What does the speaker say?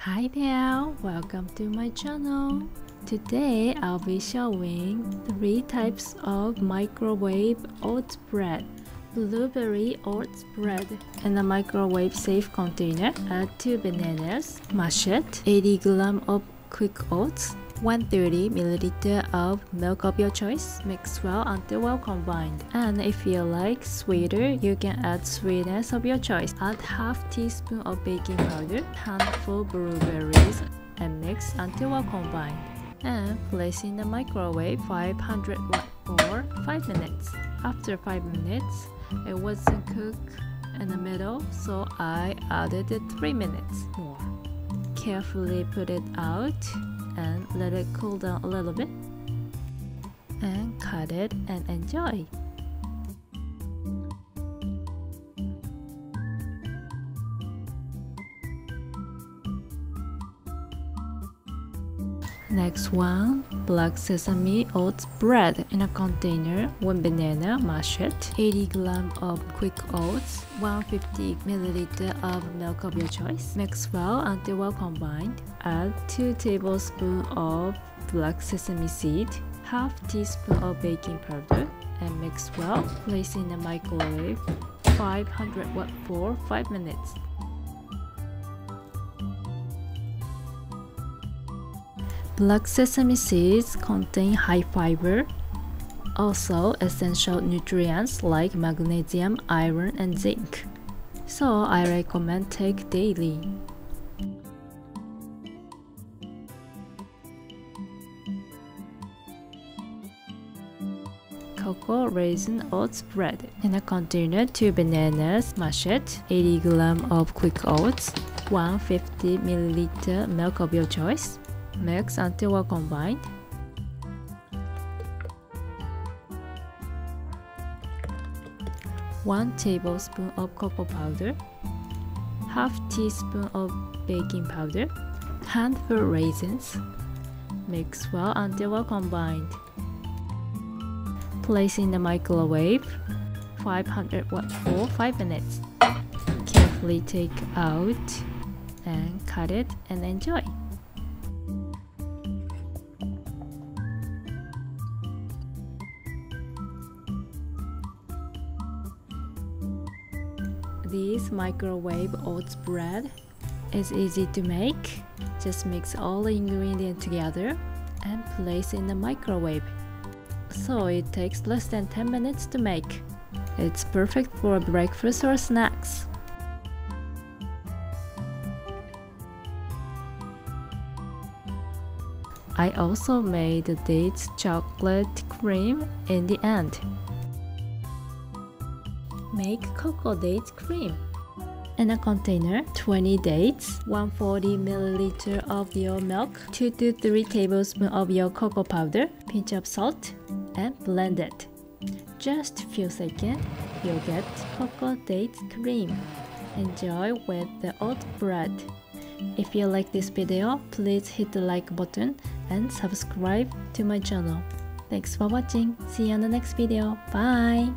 Hi there, welcome to my channel. Today I'll be showing 3 types of microwave oats bread. Blueberry oats bread in a microwave safe container. Add 2 bananas, mash it, 80 g of quick oats, 130 ml of milk of your choice. Mix well until well combined. And if you like sweeter, you can add sweetness of your choice. Add half teaspoon of baking powder, handful blueberries, and mix until well combined. And place in the microwave 500 watt for 5 minutes. After 5 minutes, it wasn't cooked in the middle, so I added it 3 minutes more. Carefully put it out and let it cool down a little bit, and cut it and enjoy. Next one, black sesame oats bread in a container. 1 banana, mash it, 80 g of quick oats, 150 ml of milk of your choice. Mix well until well combined. Add 2 tablespoons of black sesame seed, half teaspoon of baking powder, and mix well. Place in the microwave 500 watt for 5 minutes. Black sesame seeds contain high fiber, also essential nutrients like magnesium, iron, and zinc. So I recommend take daily. Cocoa raisin oats bread in a container. 2 bananas, mash it, 80 g of quick oats, 150 ml milk of your choice. Mix until well combined. One tablespoon of cocoa powder, half teaspoon of baking powder, handful raisins. Mix well until well combined. Place in the microwave 500 watt for 5 minutes. Carefully take out and cut it and enjoy. This microwave oats bread is easy to make. Just mix all the ingredients together and place in the microwave. So it takes less than 10 minutes to make. It's perfect for breakfast or snacks. I also made the dates chocolate cream in the end. Make cocoa dates cream. In a container, 20 dates, 140 ml of your milk, 2 to 3 tablespoons of your cocoa powder, pinch of salt, and blend it. Just few seconds, you'll get cocoa dates cream. Enjoy with the oat bread. If you like this video, please hit the like button and subscribe to my channel. Thanks for watching. See you on the next video. Bye!